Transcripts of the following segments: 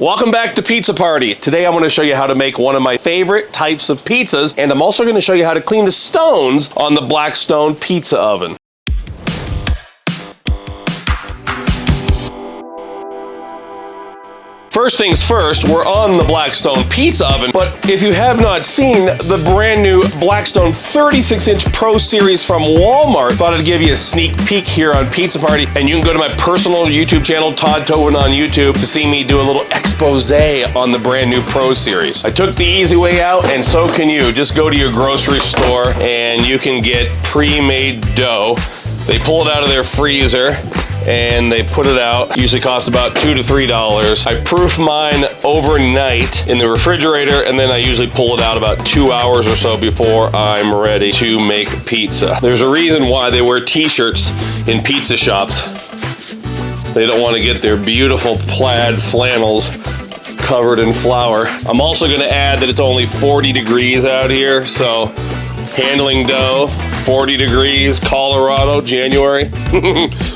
Welcome back to Pizza Party. Today I'm going to show you how to make one of my favorite types of pizzas, and I'm also going to show you how to clean the stones on the Blackstone pizza oven. First things first, we're on the Blackstone pizza oven, but if you have not seen the brand new Blackstone 36-inch Pro Series from Walmart, thought I'd give you a sneak peek here on Pizza Party, and you can go to my personal YouTube channel, Todd Toven on YouTube, to see me do a little expose on the brand new Pro Series. I took the easy way out, and so can you. Just go to your grocery store and you can get pre-made dough. They pull it out of their freezer and they put it out. Usually costs about $2 to $3. I proof mine overnight in the refrigerator, and then I usually pull it out about 2 hours or so before I'm ready to make pizza. There's a reason why they wear t-shirts in pizza shops. They don't want to get their beautiful plaid flannels covered in flour. I'm also going to add that it's only 40 degrees out here, so handling dough, 40 degrees, Colorado, January.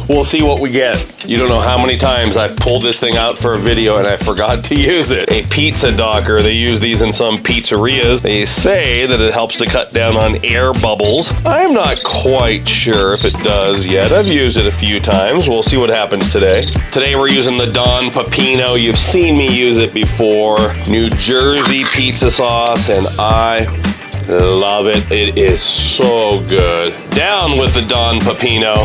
We'll see what we get. You don't know how many times I've pulled this thing out for a video and I forgot to use it. A pizza docker, they use these in some pizzerias. They say that it helps to cut down on air bubbles. I'm not quite sure if it does yet. I've used it a few times. We'll see what happens today. Today we're using the Don Pepino. You've seen me use it before. New Jersey pizza sauce, and I love it. It is so good. Down with the Don Pepino.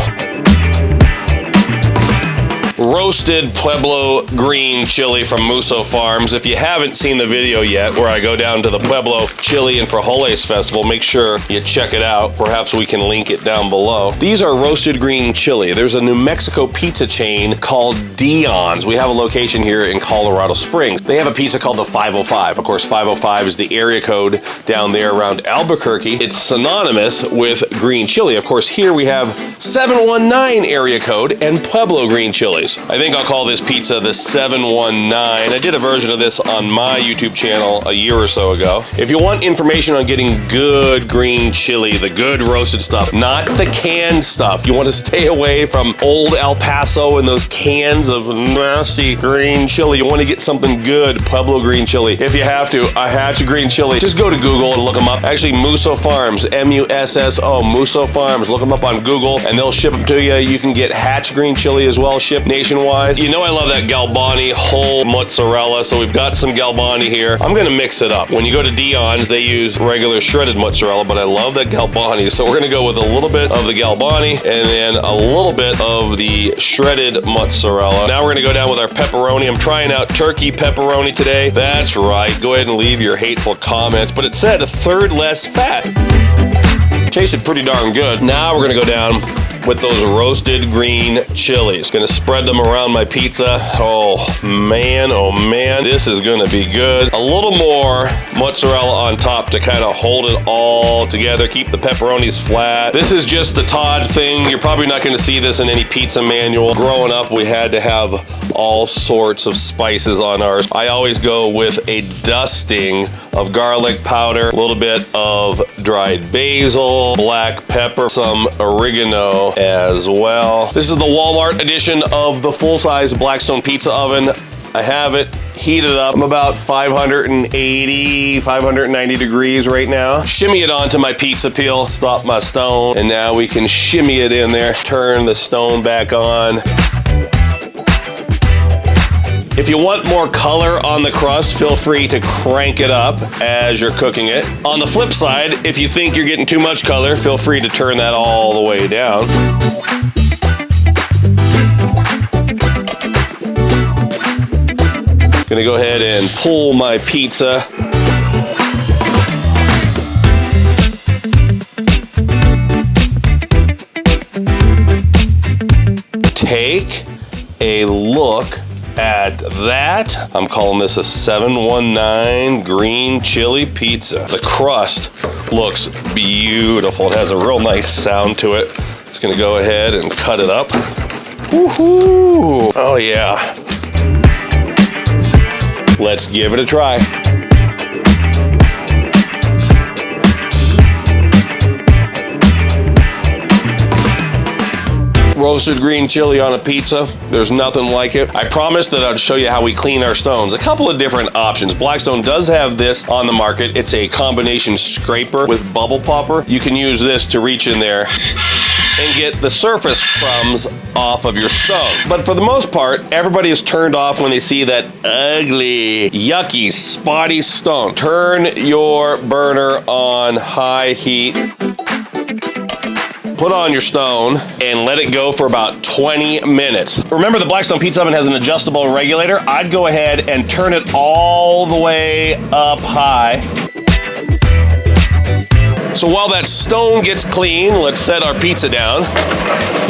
Roasted Pueblo green chili from Musso Farms. If you haven't seen the video yet, where I go down to the Pueblo Chili and Frijoles Festival, make sure you check it out. Perhaps we can link it down below. These are roasted green chili. There's a New Mexico pizza chain called Dion's. We have a location here in Colorado Springs. They have a pizza called the 505. Of course, 505 is the area code down there around Albuquerque. It's synonymous with green chili. Of course, here we have 719 area code and Pueblo green chilies. I think I'll call this pizza the 719. I did a version of this on my YouTube channel a year or so ago. If you want information on getting good green chili, the good roasted stuff, not the canned stuff, you want to stay away from old El Paso and those cans of nasty green chili. You want to get something good, Pueblo green chili. If you have to, a hatch of green chili, just go to Google and look them up. Actually, Musso Farms, M-U-S-S-O, Musso Farms. Look them up on Google and they'll ship them to you. You can get hatch green chili as well, shipped nationwide. You know I love that Galbani whole mozzarella, so we've got some Galbani here. I'm gonna mix it up. When you go to Dion's, they use regular shredded mozzarella, but I love that Galbani, so we're gonna go with a little bit of the Galbani and then a little bit of the shredded mozzarella. Now we're gonna go down with our pepperoni. I'm trying out turkey pepperoni today. That's right, go ahead and leave your hateful comments, but it said a third less fat. Tasted pretty darn good. Now we're gonna go down with those roasted green chilies. Gonna spread them around my pizza. Oh man, this is gonna be good. A little more mozzarella on top to kind of hold it all together, keep the pepperonis flat. This is just the Todd thing. You're probably not gonna see this in any pizza manual. Growing up, we had to have all sorts of spices on ours. I always go with a dusting of garlic powder, a little bit of dried basil, black pepper, some oregano as well. This is the Walmart edition of the full-size Blackstone pizza oven. I have it heated up. I'm about 580, 590 degrees right now. Shimmy it onto my pizza peel, stop my stone, and now we can shimmy it in there. Turn the stone back on. If you want more color on the crust, feel free to crank it up as you're cooking it. On the flip side, if you think you're getting too much color, feel free to turn that all the way down. Gonna go ahead and pull my pizza. Take a look at that. I'm calling this a 719 green chili pizza. The crust looks beautiful. It has a real nice sound to it. Just gonna go ahead and cut it up. Woohoo! Oh yeah. Let's give it a try. roasted green chili on a pizza. There's nothing like it. I promised that I'd show you how we clean our stones. A couple of different options. Blackstone does have this on the market. It's a combination scraper with bubble popper. You can use this to reach in there and get the surface crumbs off of your stone. But for the most part, everybody is turned off when they see that ugly, yucky, spotty stone. Turn your burner on high heat. Put on your stone and let it go for about 20 minutes. Remember, the Blackstone pizza oven has an adjustable regulator. I'd go ahead and turn it all the way up high. So while that stone gets clean, let's set our pizza down.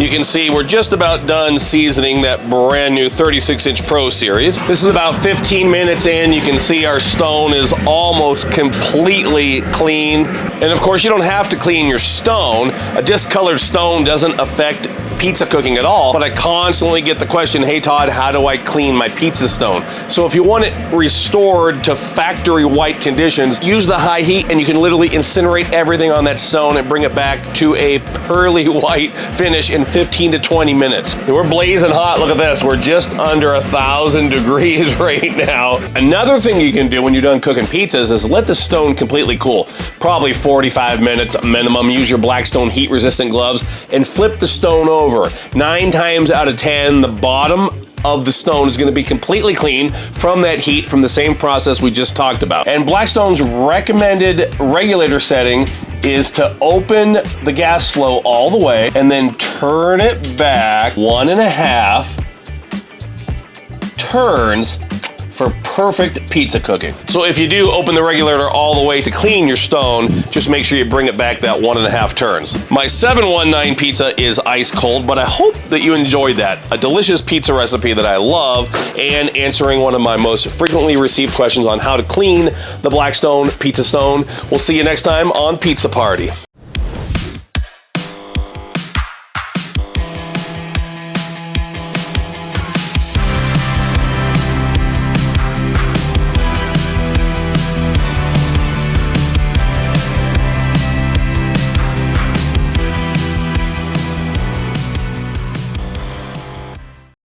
You can see we're just about done seasoning that brand new 36-inch Pro Series. This is about 15 minutes in. You can see our stone is almost completely clean. And of course, you don't have to clean your stone. A discolored stone doesn't affect pizza cooking at all, but I constantly get the question, hey Todd, how do I clean my pizza stone? So if you want it restored to factory white conditions, use the high heat and you can literally incinerate everything on that stone and bring it back to a pearly white finish in 15 to 20 minutes. And we're blazing hot, look at this. We're just under 1,000 degrees right now. Another thing you can do when you're done cooking pizzas is let the stone completely cool. Probably 45 minutes minimum. Use your Blackstone heat resistant gloves and flip the stone over. 9 times out of 10, the bottom of the stone is going to be completely clean from that heat from the same process we just talked about. And Blackstone's recommended regulator setting is to open the gas flow all the way and then turn it back 1.5 turns for perfect pizza cooking. So if you do open the regulator all the way to clean your stone, just make sure you bring it back that 1.5 turns. My 719 pizza is ice cold, but I hope that you enjoyed that. A delicious pizza recipe that I love and answering one of my most frequently received questions on how to clean the Blackstone pizza stone. We'll see you next time on Pizza Party.